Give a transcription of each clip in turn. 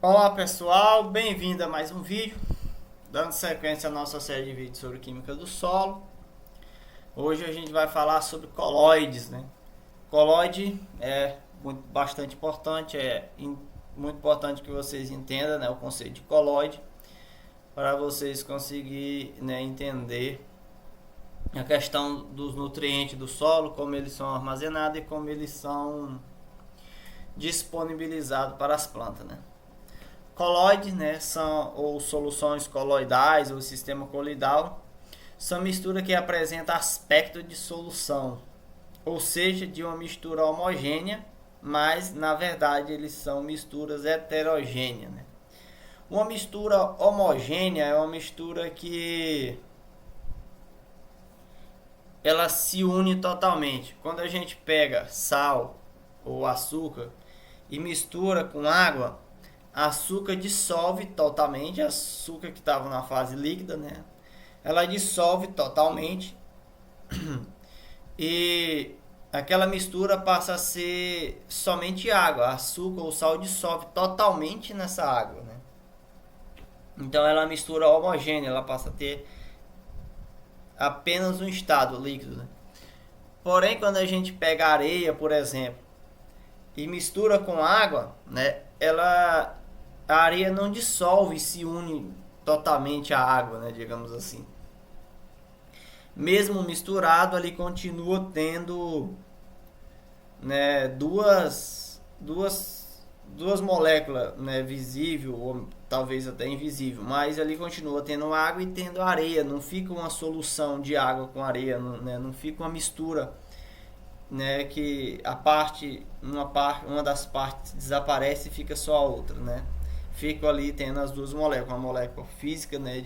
Olá pessoal, bem-vindo a mais um vídeo, dando sequência à nossa série de vídeos sobre química do solo. Hoje a gente vai falar sobre colóides, né? Colóide é bastante importante, muito importante que vocês entendam, né, o conceito de colóide, para vocês conseguirem, né, entender a questão dos nutrientes do solo, como eles são armazenados e como eles são disponibilizados para as plantas, né? Colóides, né, são ou soluções coloidais ou sistema coloidal, são mistura que apresenta aspecto de solução, ou seja, de uma mistura homogênea, mas na verdade eles são misturas heterogêneas, né? Uma mistura homogênea é uma mistura que ela se une totalmente. Quando a gente pega sal ou açúcar e mistura com água, açúcar dissolve totalmente, açúcar que estava na fase líquida, né? Ela dissolve totalmente e aquela mistura passa a ser somente água. Açúcar ou sal dissolve totalmente nessa água, né? Então ela é uma mistura homogênea, ela passa a ter apenas um estado líquido, né? Porém, quando a gente pega areia, por exemplo, e mistura com água, né? A areia não dissolve e se une totalmente à água, né, digamos assim. Mesmo misturado, ali continua tendo, né, duas moléculas, né, visível ou talvez até invisível, mas ali continua tendo água e tendo areia. Não fica uma solução de água com areia, não fica uma mistura, né, que uma das partes desaparece e fica só a outra, né? Fica ali tendo as duas moléculas, uma molécula física, né,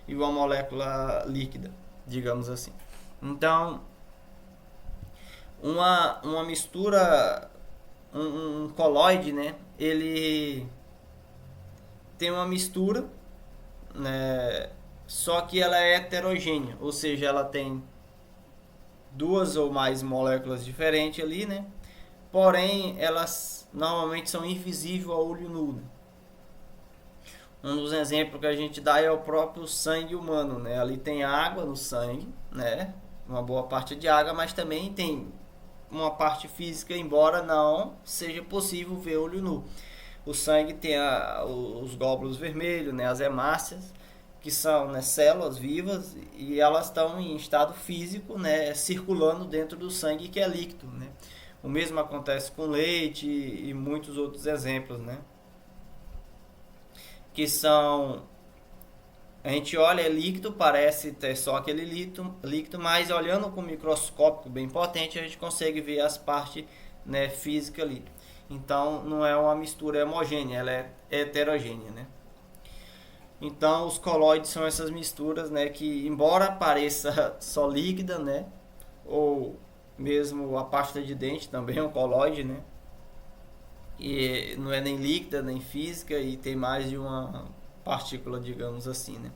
e uma molécula líquida, digamos assim. Então, uma mistura, um colóide, né, ele tem uma mistura, né, só que ela é heterogênea, ou seja, ela tem duas ou mais moléculas diferentes ali, né? Porém, elas normalmente são invisíveis ao olho nu, né? Um dos exemplos que a gente dá é o próprio sangue humano, né? Ali tem água no sangue, né? Uma boa parte de água, mas também tem uma parte física, embora não seja possível ver olho nu. O sangue tem os glóbulos vermelhos, né? As hemácias, que são, né, células vivas e elas estão em estado físico, né, circulando dentro do sangue que é líquido, né? O mesmo acontece com leite e muitos outros exemplos, né? Que são, a gente olha, é líquido, parece ter só aquele líquido, mas olhando com um microscópio bem potente a gente consegue ver as partes, né, físicas ali. Então não é uma mistura homogênea, ela é heterogênea, né? Então os colóides são essas misturas, né, que embora pareça só líquida, né, ou mesmo a pasta de dente também é um colóide, né, e não é nem líquida nem física e tem mais de uma partícula, digamos assim, né.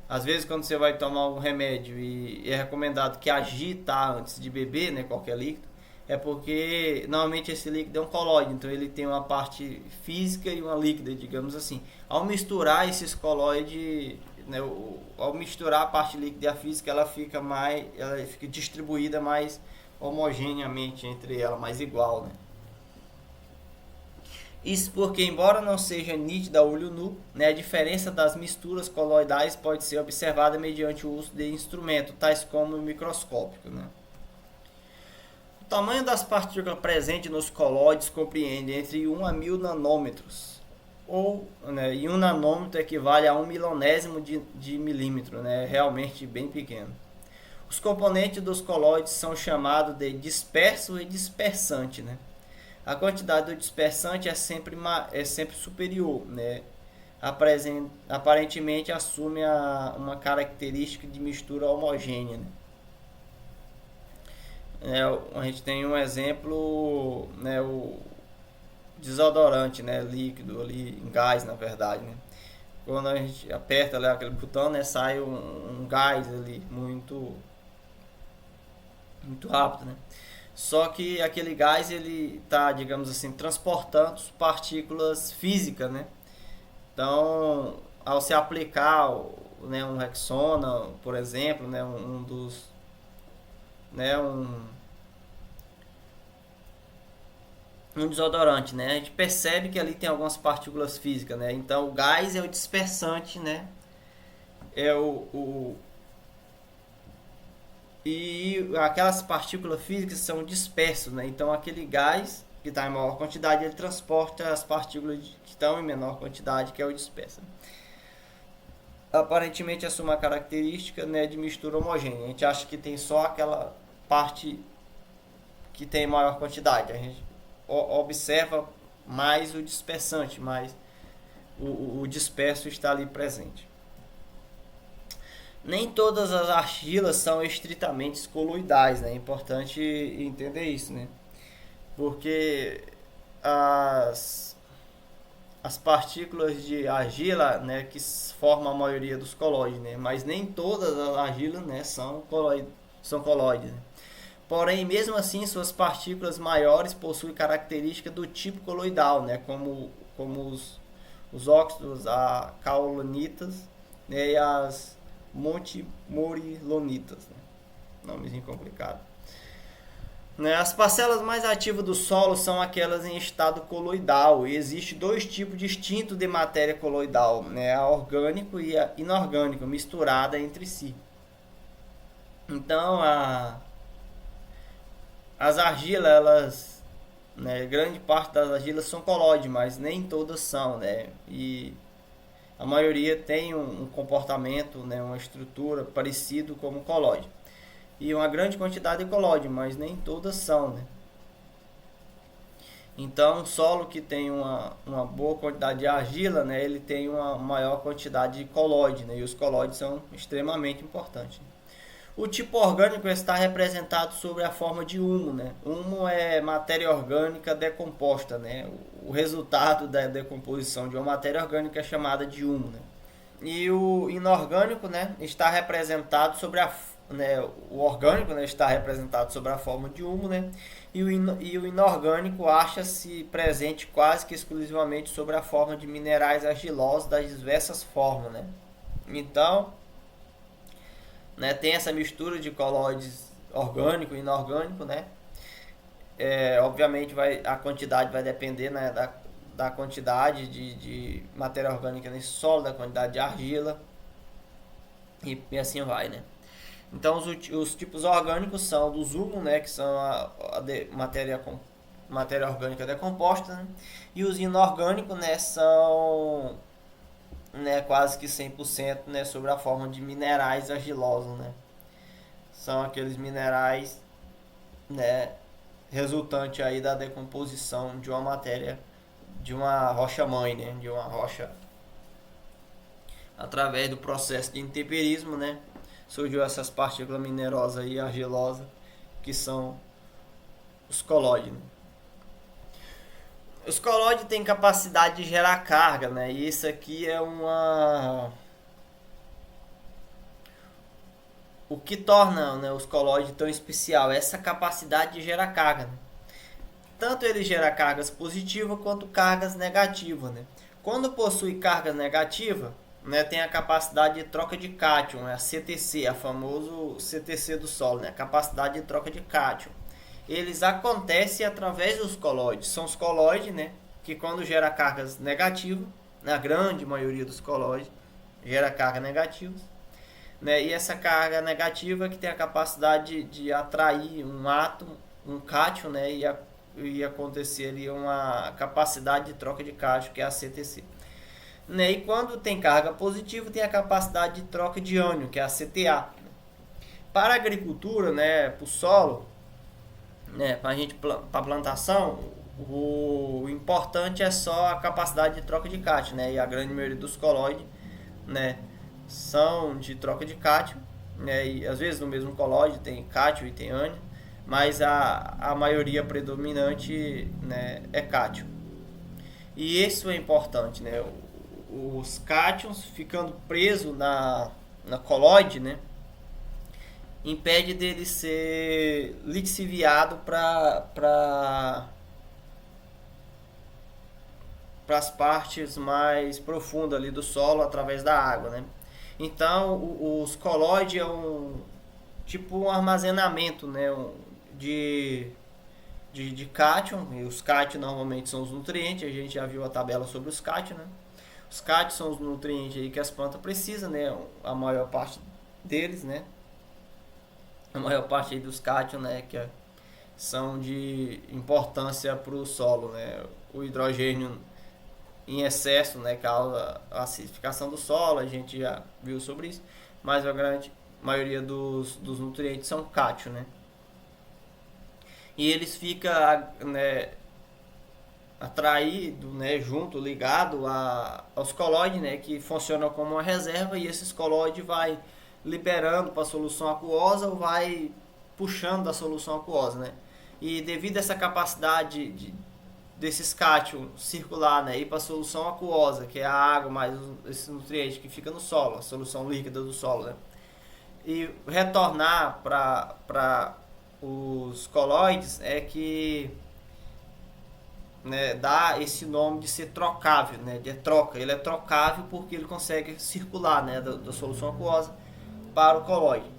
Às vezes quando você vai tomar um remédio e é recomendado que agite antes de beber, né, qualquer líquido, é porque normalmente esse líquido é um colóide, então ele tem uma parte física e uma líquida, digamos assim. Ao misturar esses colóides, né, ao misturar a parte líquida e a física, ela fica distribuída mais homogeneamente entre ela, mais igual, né? Isso porque, embora não seja nítida a olho nu, né, a diferença das misturas coloidais pode ser observada mediante o uso de instrumentos, tais como o microscópio, né? O tamanho das partículas presentes nos colóides compreende entre 1 a 1000 nanômetros, né, e 1 nanômetro equivale a 1 milionésimo de milímetro, né, realmente bem pequeno. Os componentes dos colóides são chamados de disperso e dispersante, né? A quantidade do dispersante é sempre superior, né? Aparentemente assume uma característica de mistura homogênea, né? A gente tem um exemplo, né, o desodorante, né, líquido ali, em gás na verdade, né? Quando a gente aperta ali aquele botão, né, sai um gás ali muito rápido, né? Só que aquele gás ele está, digamos assim, transportando partículas físicas, né? Então, ao se aplicar, né, um Rexona, por exemplo, né, um dos, né, um desodorante, né, a gente percebe que ali tem algumas partículas físicas, né? Então, o gás é o dispersante, né? É e aquelas partículas físicas são dispersas, né? Então, aquele gás que está em maior quantidade, ele transporta as partículas que estão em menor quantidade, que é o disperso. Aparentemente essa é uma característica, né, de mistura homogênea. A gente acha que tem só aquela parte que tem maior quantidade. A gente observa mais o dispersante, mais o disperso está ali presente. Nem todas as argilas são estritamente coloidais, né? É importante entender isso, né? Porque as partículas de argila, né, que formam a maioria dos colóides, né? Mas nem todas as argilas, né, são colóides, né? Porém, mesmo assim, suas partículas maiores possuem características do tipo coloidal, né? Como os óxidos, a caolinitas, né? E as montimorillonitas, né? Nomezinho complicado. Né, as parcelas mais ativas do solo são aquelas em estado coloidal. E existe dois tipos distintos de matéria coloidal, né, a orgânico e a inorgânico, misturada entre si. Então, as argilas, elas, né, grande parte das argilas são colóides, mas nem todas são, né? E a maioria tem um comportamento, né, uma estrutura parecido como colóide. E uma grande quantidade de colóide, mas nem todas são, né? Então, um solo que tem uma boa quantidade de argila, né, ele tem uma maior quantidade de colóide, né, e os colóides são extremamente importantes. O tipo orgânico está representado sob a forma de humo, né? Humo é matéria orgânica decomposta, né? O resultado da decomposição de uma matéria orgânica é chamada de humo, né? E o inorgânico, né, está representado sobre a, né, o orgânico, né, está representado sobre a forma de humo, né? E o inorgânico acha-se presente quase que exclusivamente sobre a forma de minerais argilosos das diversas formas, né? Então, né, tem essa mistura de colóides orgânico e inorgânico, né? Obviamente a quantidade vai depender, né, da quantidade de matéria orgânica nesse solo, da quantidade de argila e assim vai, né? Então os tipos orgânicos são dos humus, né, que são matéria orgânica decomposta, né? E os inorgânicos, né, são, né, quase que 100%, né, sobre a forma de minerais argilosos, né? São aqueles minerais, né, resultante aí da decomposição de uma matéria, de uma rocha mãe, né, de uma rocha, através do processo de intemperismo, né, surgiu essas partículas minerosas e argilosas que são os colóides, né? Os colóides têm capacidade de gerar carga, né, e isso aqui é o que torna, né, os colóides tão especial, essa capacidade de gerar carga, né? Tanto ele gera cargas positivas quanto cargas negativas, né? Quando possui carga negativa, né, tem a capacidade de troca de cátion, a CTC, a famoso CTC do solo, né? A capacidade de troca de cátion. Eles acontecem através dos colóides. São os colóides, né, que quando gera cargas negativas, na grande maioria dos colóides, gera carga negativa, né? E essa carga negativa que tem a capacidade de atrair um átomo, um cátion, né, e acontecer ali uma capacidade de troca de cátion, que é a CTC. Né? E quando tem carga positiva, tem a capacidade de troca de ânion, que é a CTA. Para a agricultura, né, para o solo, né, para plantação, o importante é só a capacidade de troca de cátion, né? E a grande maioria dos colóides, né, são de troca de cátion, né? E às vezes no mesmo colóide tem cátion e tem ânion, mas a maioria predominante, né, é cátion. E isso é importante, né? Os cátions ficando presos na colóide, né, impede dele ser lixiviado para as partes mais profundas ali do solo através da água, né? Então, os colóides é tipo um armazenamento, né, de cátion, e os cátions normalmente são os nutrientes, a gente já viu a tabela sobre os cátions, né? Os cátions são os nutrientes aí que as plantas precisam, né? A maior parte deles, né? A maior parte aí dos cátions, né, são de importância para o solo, né? O hidrogênio em excesso, né, causa a acidificação do solo, a gente já viu sobre isso, mas a grande maioria dos nutrientes são cátion, né? E eles ficam, né, atraído, né, junto, ligado aos colóides, né, que funcionam como uma reserva, e esses colóides vai liberando para a solução aquosa ou vai puxando da solução aquosa, né? E devido a essa capacidade desses cátions circular, né, ir para a solução aquosa, que é a água mais esses nutrientes que fica no solo, a solução líquida do solo, né, e retornar para os colóides, é que, né, dá esse nome de ser trocável, né, de troca. Ele é trocável porque ele consegue circular, né, da solução aquosa para o colóide.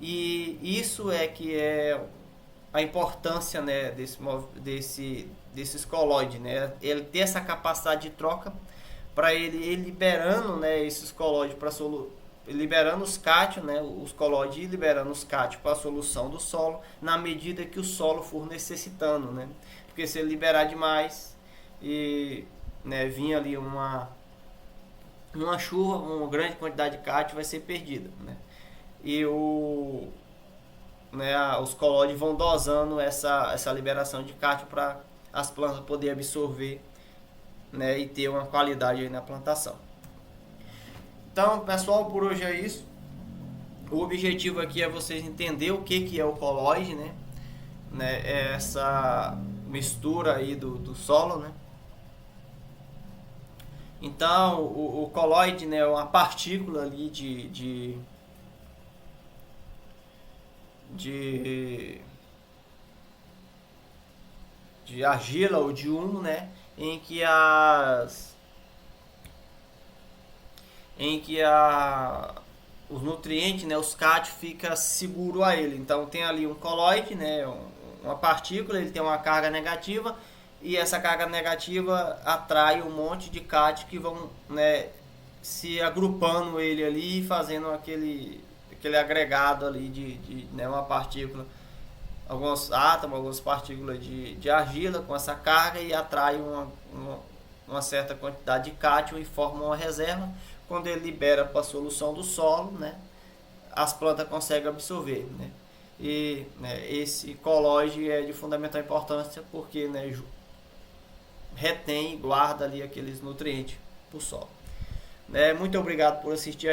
E isso é que é a importância, né, desses colóides, né? Ele ter essa capacidade de troca para ele ir liberando, né, esses colóides para liberando os cátions, né, os colóides, e liberando os cátions para a solução do solo na medida que o solo for necessitando, né? Porque se ele liberar demais e, né, vir ali uma chuva, uma grande quantidade de cátion vai ser perdida, né? E os colóides vão dosando essa liberação de cátion para as plantas poderem absorver, né, e ter uma qualidade aí na plantação. Então, pessoal, por hoje é isso. O objetivo aqui é vocês entenderem o que é o colóide, né? É essa mistura aí do solo, né? Então, o colóide, né, é uma partícula ali de argila ou de humo, né, em que os nutrientes, né, os cátions, fica seguro a ele. Então tem ali um colóide, né, uma partícula, ele tem uma carga negativa, e essa carga negativa atrai um monte de cátions que vão, né, se agrupando ele ali, fazendo aquele agregado ali né, uma partícula, alguns átomos, algumas partículas de argila com essa carga, e atrai uma certa quantidade de cátion e forma uma reserva. Quando ele libera para a solução do solo, né, as plantas conseguem absorver, né? E, né, esse colóide é de fundamental importância porque, né, retém e guarda ali aqueles nutrientes para o solo. Muito obrigado por assistir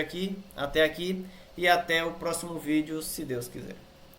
até aqui, e até o próximo vídeo, se Deus quiser.